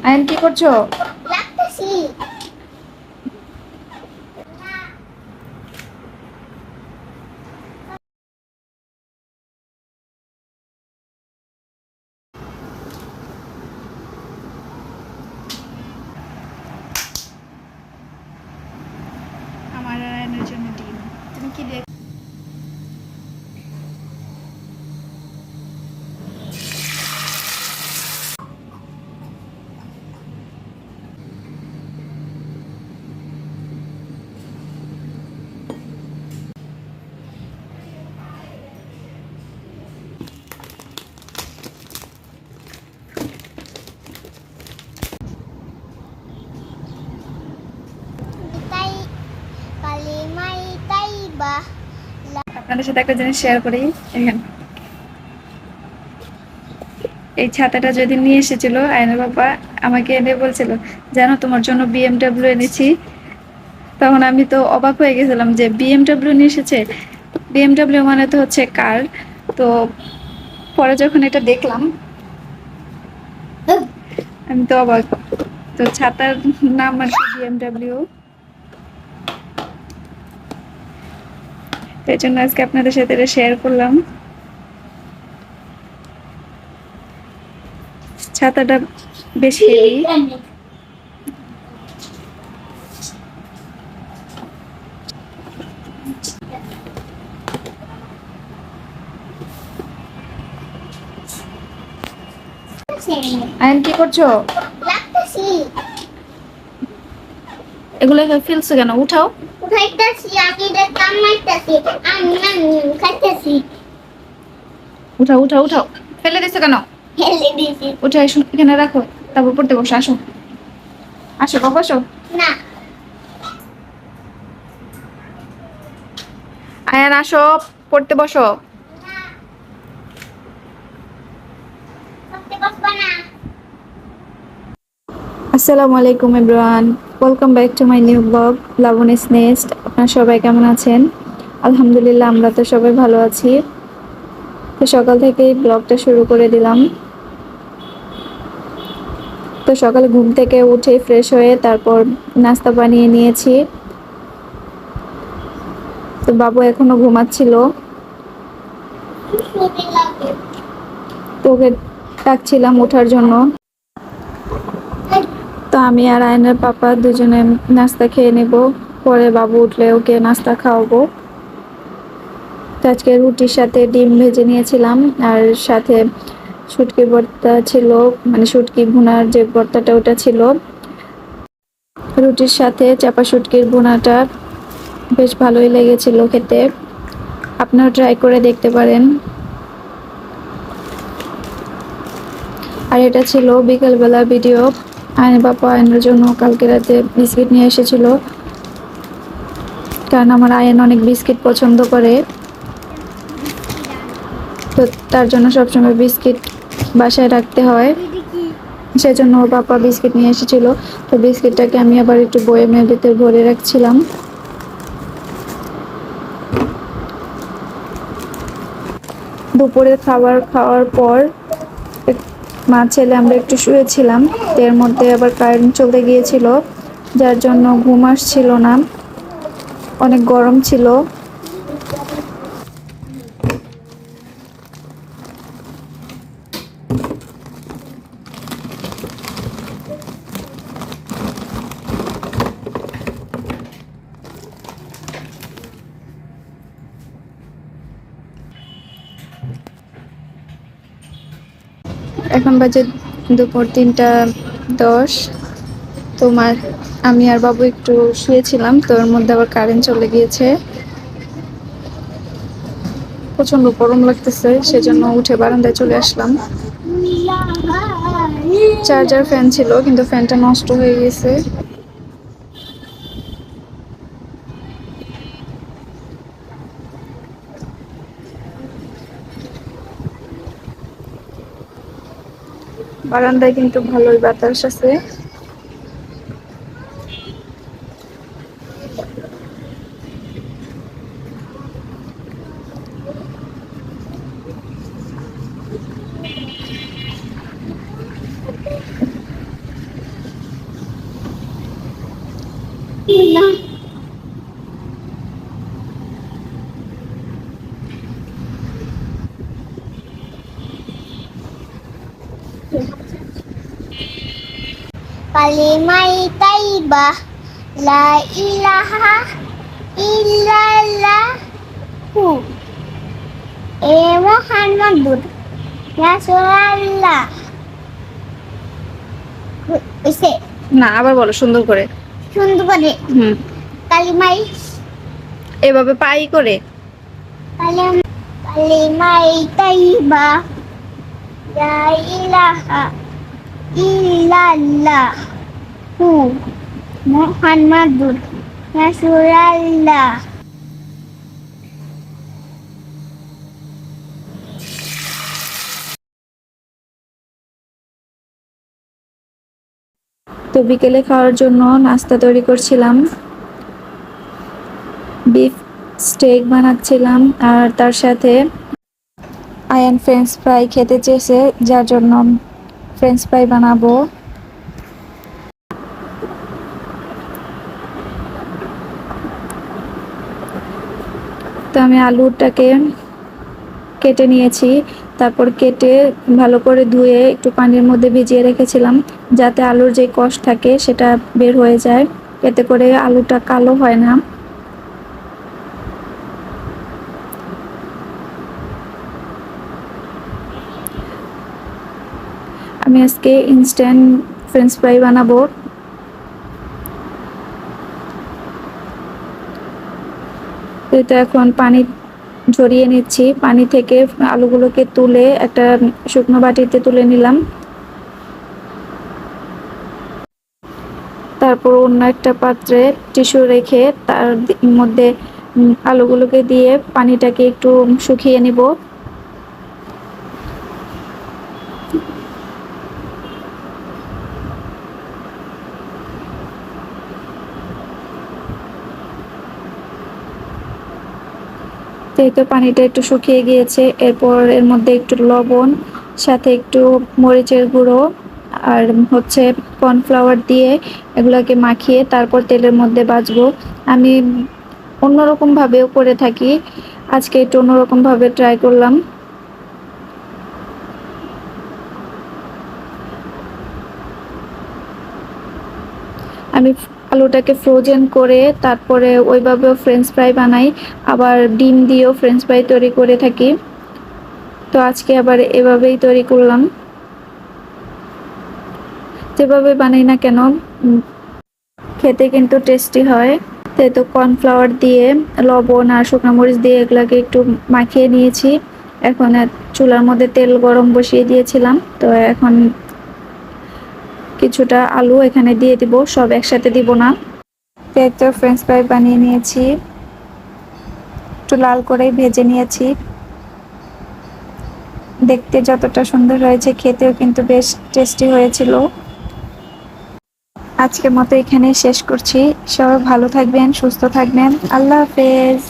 Ion কি করছো? আমার আর আয়নের জন্য ডিম। তুমি কি দেখ? আপনাদের সাথে একটা জিনিস শেয়ার করি। এখানে এই ছাতাটা যেদিন নিয়ে এসেছিল আয়নের বাবা, আমাকে এনে বলছিল, জানো তোমার জন্য বিএমডাব্লিউ এনেছি। তখন আমি তো অবাক হয়ে গেছিলাম যে বিএমডাব্লিউ নিয়ে এসেছে। বিএমডাব্লিউ মানে তো হচ্ছে কার। তো পরে যখন এটা দেখলাম আমি তো অবাক। তো ছাতার নাম আর কি বিএমডাব্লিউ। তাই জন্য আজকে আপনাদের সাথে এটা শেয়ার করলাম। ছাতাটা বেশ হেভি। আয়ন কি করছো? এগুলো ফেলছো কেন? উঠাও। উঠাও উঠাও উঠাও। ফেলে দিছো কেন? উঠে আসো, এখানে রাখো, তারপর পড়তে বসো। আসো আসো বাবা, আসো। আয়ান আসো, পড়তে বসো। আসসালামু আলাইকুম everyone, welcome back to my new blog Labani's nest. আপনারা সবাই কেমন আছেন? আলহামদুলিল্লাহ, আমরা তো সবাই ভালো আছি। তো সকাল থেকেই ব্লগটা শুরু করে দিলাম। তো সকালে ঘুম থেকে উঠে ফ্রেশ হয়ে তারপর নাস্তা বানিয়ে নিয়েছি। তো বাবু এখনো ঘুমাচ্ছিল, তো ওকে ডাকছিলাম ওঠার জন্য। তো আমি আর আয়নের পাপা দুজনে নাস্তা খেয়ে নেব, পরে বাবু উঠলে ওকে নাস্তা খাওয়াবো। তো আজকে রুটির সাথে ডিম ভেজে নিয়েছিলাম, আর সাথে শুটকি ভর্তা ছিল, মানে শুটকি ভুনার যে ভর্তাটা ওটা ছিল। রুটির সাথে চাপা শুটকির ভুনাটা বেশ ভালোই লেগেছিল খেতে। আপনারা ট্রাই করে দেখতে পারেন। আর এটা ছিল বিকেলবেলা ভিডিও। আয়নের বাবা আয়নের জন্য কালকে রাতে বিস্কিট নিয়ে এসেছিল, কারণ আমার আয়ন অনেক বিস্কিট পছন্দ করে। তো তার জন্য সবসময় বিস্কিট বাসায় রাখতে হয়, সেজন্য ওর পাপা বিস্কিট নিয়ে এসেছিল। তো বিস্কিটটাকে আমি আবার একটু বয়েমের ভিতরে ভরে রাখছিলাম। দুপুরে খাবার খাওয়ার পর মা ছেলে আমরা একটু শুয়েছিলাম। এর মধ্যে আবার কারেন্ট চলে গিয়েছিল, যার জন্য ঘুম আসছিল না, অনেক গরম ছিল। এখন বাজে দুপুর 3টা 10। তোমার আমি আর বাবু একটু শুয়েছিলাম, তো ওর মধ্যে আবার কারেন্ট চলে গিয়েছে। প্রচন্ড গরম লাগতেছে, সেজন্য উঠে বারান্দায় চলে আসলাম। চার্জার ফ্যান ছিল, কিন্তু ফ্যানটা নষ্ট হয়ে গেছে। বারান্দায় কিন্তু ভালোই বাতাস আছে। না কালিমাই তাইবা লা ইলাহা ইল্লাল্লাহু এ মুহাম্মাদুর রাসূলুল্লাহ। হইছে? না, আবার বলো সুন্দর করে। সুন্দর করে হুম, কালিমাই এভাবে পাই করে। কালিমাই তাইবা লা ইলাহা ইল্লাল্লাহু মুহাম্মাদুর রাসূলুল্লাহ। তো বিকেলে খাওয়ার জন্য নাস্তা তৈরি করছিলাম, বিফ স্টেক বানাচ্ছিলাম, আর তার সাথে আয়ান ফ্রেঞ্চ ফ্রাই খেতে চেয়েছে, যার জন্য ফ্রেঞ্চ ফ্রাই বানাবো। তো আমি আলুটাকে কেটে নিয়েছি, তারপর কেটে ভালো করে ধুয়ে একটু পানির মধ্যে ভিজিয়ে রেখেছিলাম, যাতে আলুর যে কষ থাকে সেটা বের হয়ে যায়, এতে করে আলুটা কালো হয় না। আমি আজকে ইনস্ট্যান্ট ফ্রেঞ্চ ফ্রাই বানাবো। তো এখন পানি ঝরিয়ে নিচ্ছি, পানি থেকে আলুগুলোকে তুলে একটা শুকনো বাটিতে তুলে নিলাম, তারপর অন্য একটা পাত্রে টিস্যু রেখে তার মধ্যে আলুগুলোকে দিয়ে পানিটাকে একটু শুকিয়ে নিব। যেহেতু পানিটা একটু শুকিয়ে গিয়েছে, এরপর এর মধ্যে একটু লবণ, সাথে একটু মরিচের গুঁড়ো আর হচ্ছে কর্নফ্লাওয়ার দিয়ে এগুলোকে মাখিয়ে তারপর তেলের মধ্যে ভাজবো। আমি অন্যরকম ভাবেও করে থাকি, আজকে একটু অন্যরকম ভাবে ট্রাই করলাম। আমি আলুটাকে ফ্রোজেন করে তারপরে ওইভাবেও ফ্রেঞ্চ ফ্রাই বানাই, আবার ডিম দিয়েও ফ্রেঞ্চ ফ্রাই তৈরি করে থাকি। তো আজকে আবার এভাবেই তৈরি করলাম। যেভাবে বানাই না কেন খেতে কিন্তু টেস্টি হয়। তো কর্নফ্লাওয়ার দিয়ে লবণ আর শুকনো মরিচ দিয়ে এগুলাকে একটু মাখিয়ে নিয়েছি। এখন চুলার মধ্যে তেল গরম বসিয়ে দিয়েছিলাম, তো এখন কিছুটা আলু এখানে দিয়ে দিব, সব একসাথে দিব না। তো ফ্রেঞ্চ ফ্রাই বানিয়ে নিয়েছি, একটু লাল করেই ভেজে নিয়েছি। দেখতে যতটা সুন্দর হয়েছে, খেতেও কিন্তু বেশ টেস্টি হয়েছিল। আজকের মতো এখানেই শেষ করছি। সবাই ভালো থাকবেন, সুস্থ থাকবেন। আল্লাহ হাফেজ।